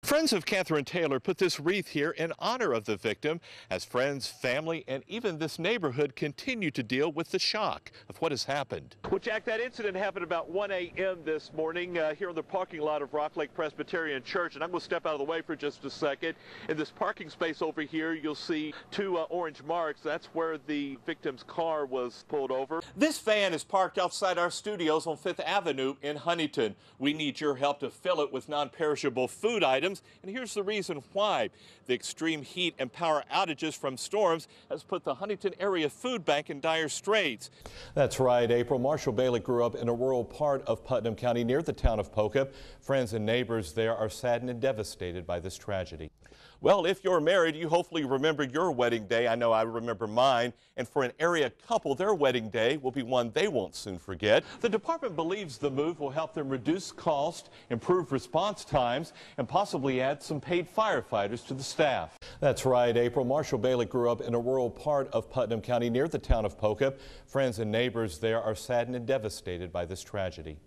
Friends of Catherine Taylor put this wreath here in honor of the victim as friends, family, and even this neighborhood continue to deal with the shock of what has happened. Well, Jack, that incident happened about 1 a.m. this morning here in the parking lot of Rock Lake Presbyterian Church, and I'm going to step out of the way for just a second. In this parking space over here, you'll see two orange marks. That's where the victim's car was pulled over. This van is parked outside our studios on 5th Avenue in Huntington. We need your help to fill it with non-perishable food items. And here's the reason why. The extreme heat and power outages from storms has put the Huntington Area Food Bank in dire straits. That's right, April. Marshall Bailey grew up in a rural part of Putnam County near the town of Poca. Friends and neighbors there are saddened and devastated by this tragedy. Well, if you're married, you hopefully remember your wedding day. I know I remember mine. And for an area couple, their wedding day will be one they won't soon forget. The department believes the move will help them reduce cost, improve response times, and possibly add some paid firefighters to the staff. That's right, April. Marshall Bailey grew up in a rural part of Putnam County near the town of Poca. Friends and neighbors there are saddened and devastated by this tragedy.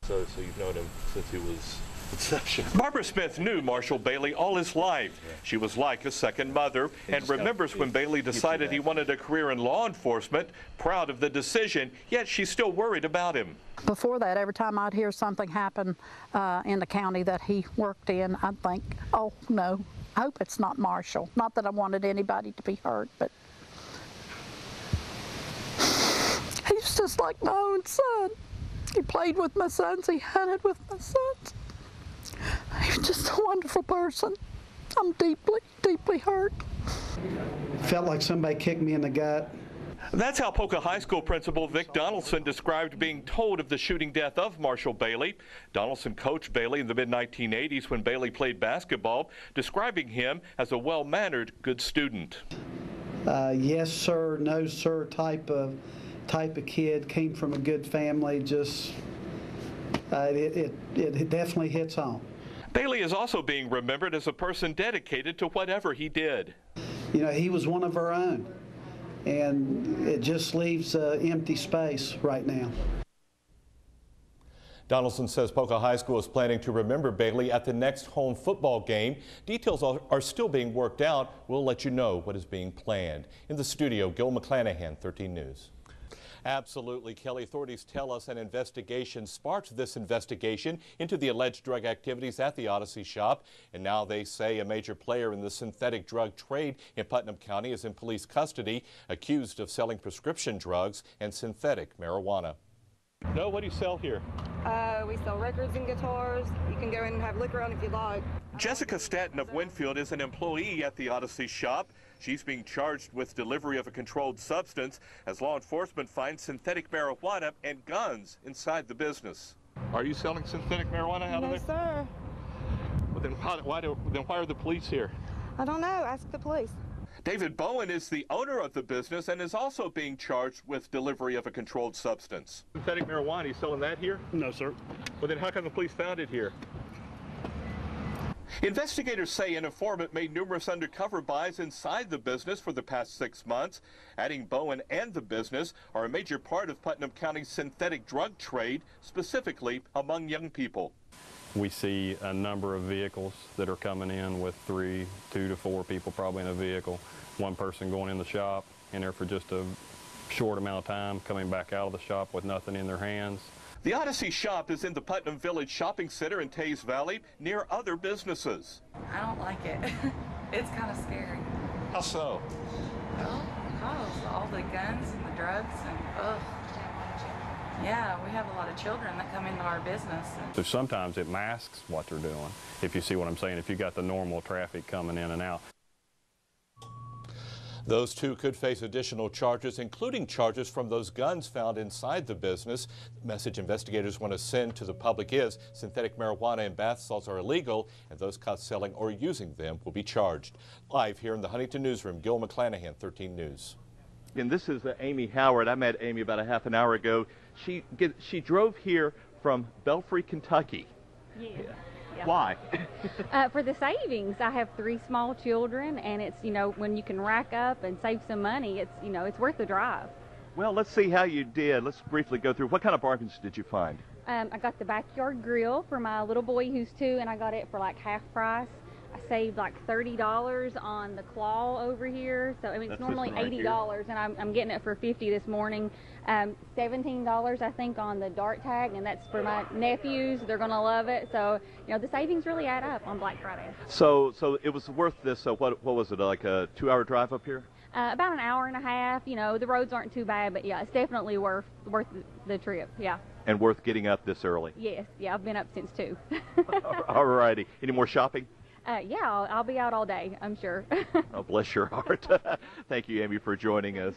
So you've known him since he was inception. Barbara Smith knew Marshall Bailey all his life. She was like a second mother and remembers when Bailey decided he wanted a career in law enforcement, proud of the decision, yet she's still worried about him. Before that, every time I'd hear something happen in the county that he worked in, I'd think, oh no, I hope it's not Marshall. Not that I wanted anybody to be hurt, but he's just like my own son. He played with my sons, he hunted with my sons. He's just a wonderful person. I'm deeply, deeply hurt. Felt like somebody kicked me in the gut. That's how Poca High School principal Vic Donaldson described being told of the shooting death of Marshall Bailey. Donaldson coached Bailey in the mid-1980s when Bailey played basketball, describing him as a well-mannered, good student. Yes, sir, no, sir type of kid. Came from a good family. Just it definitely hits home. Bailey is also being remembered as a person dedicated to whatever he did. You know, he was one of our own, and it just leaves empty space right now. Donaldson says Poca High School is planning to remember Bailey at the next home football game. Details are still being worked out. We'll let you know what is being planned. In the studio, GIL McCLANAHAN, 13 News. Absolutely, Kelly. Authorities tell us an investigation sparked this investigation into the alleged drug activities at the Odyssey shop. And now they say a major player in the synthetic drug trade in Putnam County is in police custody, accused of selling prescription drugs and synthetic marijuana. No, what do you sell here? We sell records and guitars. You can go in and have liquor on if you like. Jessica Statton of Winfield is an employee at the Odyssey shop. She's being charged with delivery of a controlled substance as law enforcement finds synthetic marijuana and guns inside the business. Are you selling synthetic marijuana out of there? No, sir. Well, then why are the police here? I don't know. Ask the police. David Bowen is the owner of the business and is also being charged with delivery of a controlled substance. Synthetic marijuana, you selling that here? No, sir. Well, then how come the police found it here? Investigators say an informant made numerous undercover buys inside the business for the past 6 months. Adding Bowen and the business are a major part of Putnam County's synthetic drug trade, specifically among young people. We see a number of vehicles that are coming in with 2 to 4 people probably in a vehicle. One person going in the shop, in there for just a short amount of time, coming back out of the shop with nothing in their hands. The Odyssey shop is in the Putnam Village Shopping Center in Tays Valley, near other businesses. I don't like it. It's kind of scary. How so? Well, because all the guns and the drugs and ugh. Yeah, we have a lot of children that come into our business. So sometimes it masks what they're doing, if you see what I'm saying, if you got the normal traffic coming in and out. Those two could face additional charges, including charges from those guns found inside the business. The message investigators want to send to the public is synthetic marijuana and bath salts are illegal, and those caught selling or using them will be charged. Live here in the Huntington newsroom, GIL McCLANAHAN, 13 News. And this is Amy Howard. I met Amy about a half an hour ago. She drove here from Belfry, Kentucky. Yeah. Why? For the savings. I have 3 small children, and it's, you know, when you can rack up and save some money, it's, you know, it's worth the drive. Well, let's see how you did. Let's briefly go through. What kind of bargains did you find? I got the backyard grill for my little boy who's 2, and I got it for like half price. I saved like $30 on the claw over here. So I mean, it's normally $80, and I'm getting it for $50 this morning. $17 I think on the dart tag, and that's for my nephews. They're gonna love it. So you know, the savings really add up on Black Friday. So it was worth this. What was it, like a 2-hour drive up here? About an hour and a half. You know, the roads aren't too bad, but yeah, it's definitely worth the trip. Yeah. And worth getting up this early. Yes. Yeah, I've been up since 2. All righty. Any more shopping? Yeah, I'll be out all day, I'm sure. Oh, bless your heart. Thank you, Amy, for joining us.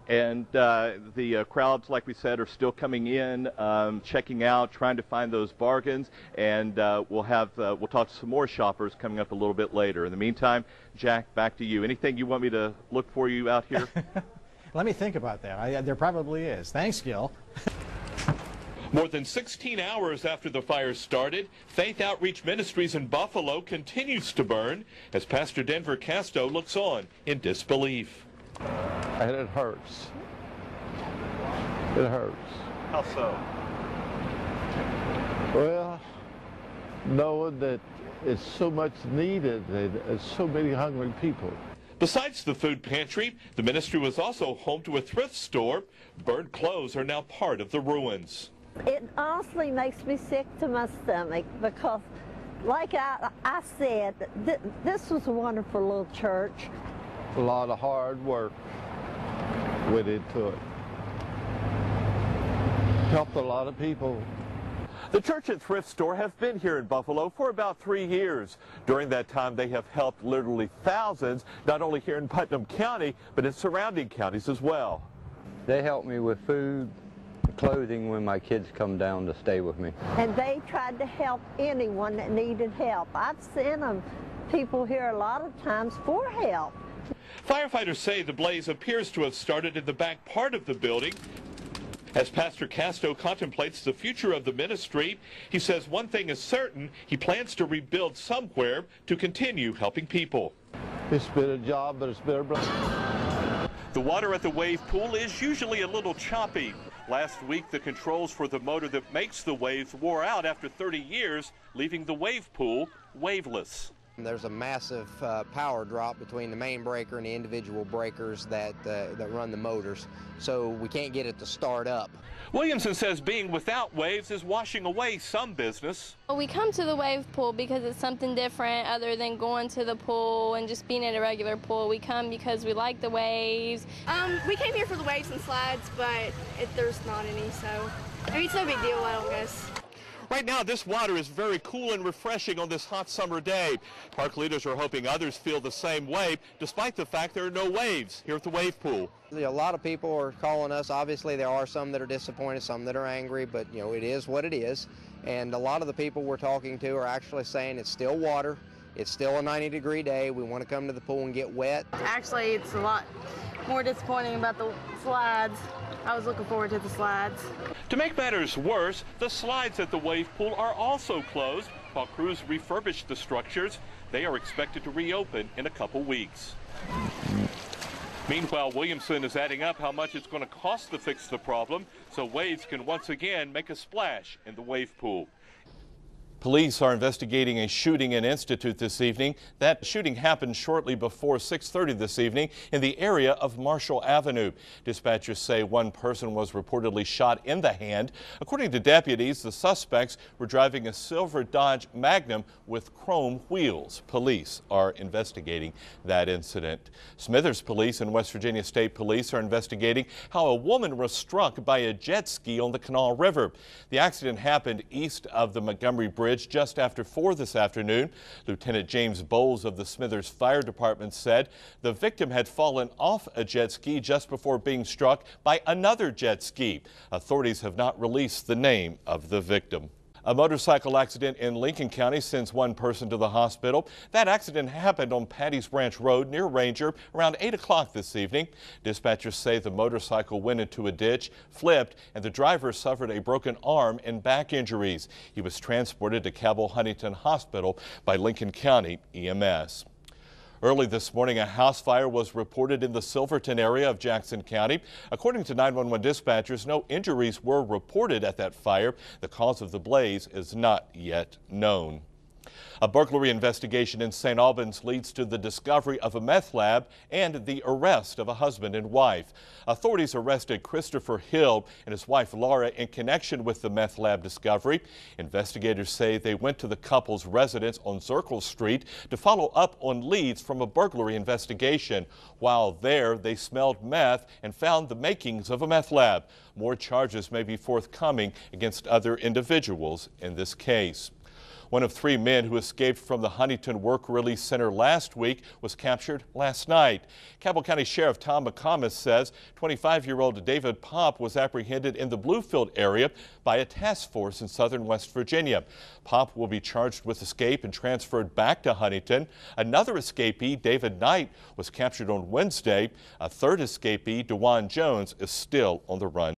And the crowds, like we said, are still coming in, checking out, trying to find those bargains. And we'll talk to some more shoppers coming up a little bit later. In the meantime, Jack, back to you. Anything you want me to look for you out here? Let me think about that. There probably is. Thanks, Gil. More than 16 hours after the fire started, Faith Outreach Ministries in Buffalo continues to burn as Pastor Denver Casto looks on in disbelief. And it hurts. It hurts. How so? Well, knowing that it's so much needed and so many hungry people. Besides the food pantry, the ministry was also home to a thrift store. Burned clothes are now part of the ruins. It honestly makes me sick to my stomach because, like I said, this was a wonderful little church. A lot of hard work went into it. Helped a lot of people. The church and thrift store have been here in Buffalo for about 3 years. During that time, they have helped literally thousands, not only here in Putnam County, but in surrounding counties as well. They help me with food, clothing when my kids come down to stay with me. And they tried to help anyone that needed help. I've sent them people here a lot of times for help. Firefighters say the blaze appears to have started in the back part of the building. As Pastor Casto contemplates the future of the ministry, he says one thing is certain: he plans to rebuild somewhere to continue helping people. It's been a job, but it's been a blessing. The water at the wave pool is usually a little choppy. Last week, the controls for the motor that makes the waves wore out after 30 years, leaving the wave pool waveless. There's a massive power drop between the main breaker and the individual breakers that run the motors, so we can't get it to start up. Williamson says being without waves is washing away some business. We come to the wave pool because it's something different other than going to the pool and just being at a regular pool. We come because we like the waves. We came here for the waves and slides, but there's not any, so I mean, it's no big deal, I don't guess. Right now, this water is very cool and refreshing on this hot summer day. Park leaders are hoping others feel the same way, despite the fact there are no waves here at the wave pool. A lot of people are calling us. Obviously, there are some that are disappointed, some that are angry, but you know, it is what it is. And a lot of the people we're talking to are actually saying it's still water. It's still a 90-degree day. We want to come to the pool and get wet. Actually, it's a lot more disappointing about the slides. I was looking forward to the slides. To make matters worse, the slides at the wave pool are also closed while crews refurbish the structures. They are expected to reopen in a couple weeks. Meanwhile, Williamson is adding up how much it's going to cost to fix the problem so waves can once again make a splash in the wave pool. Police are investigating a shooting in Institute this evening. That shooting happened shortly before 6:30 this evening in the area of Marshall Avenue. Dispatchers say one person was reportedly shot in the hand. According to deputies, the suspects were driving a silver Dodge Magnum with chrome wheels. Police are investigating that incident. Smithers Police and West Virginia State Police are investigating how a woman was struck by a jet ski on the Kanawha River. The accident happened east of the Montgomery Bridge just after 4 this afternoon. Lieutenant James Bowles of the Smithers Fire Department said the victim had fallen off a jet ski just before being struck by another jet ski. Authorities have not released the name of the victim. A motorcycle accident in Lincoln County sends one person to the hospital. That accident happened on Patty's Branch Road near Ranger around 8 o'clock this evening. Dispatchers say the motorcycle went into a ditch, flipped, and the driver suffered a broken arm and back injuries. He was transported to Cabell Huntington Hospital by Lincoln County EMS. Early this morning, a house fire was reported in the Silverton area of Jackson County. According to 911 dispatchers, no injuries were reported at that fire. The cause of the blaze is not yet known. A burglary investigation in St. Albans leads to the discovery of a meth lab and the arrest of a husband and wife. Authorities arrested Christopher Hill and his wife Laura in connection with the meth lab discovery. Investigators say they went to the couple's residence on Circle Street to follow up on leads from a burglary investigation. While there, they smelled meth and found the makings of a meth lab. More charges may be forthcoming against other individuals in this case. One of 3 men who escaped from the Huntington Work Release Center last week was captured last night. Cabell County Sheriff Tom McComas says 25-year-old David Pop was apprehended in the Bluefield area by a task force in southern West Virginia. Pop will be charged with escape and transferred back to Huntington. Another escapee, David Knight, was captured on Wednesday. A third escapee, DeJuan Jones, is still on the run.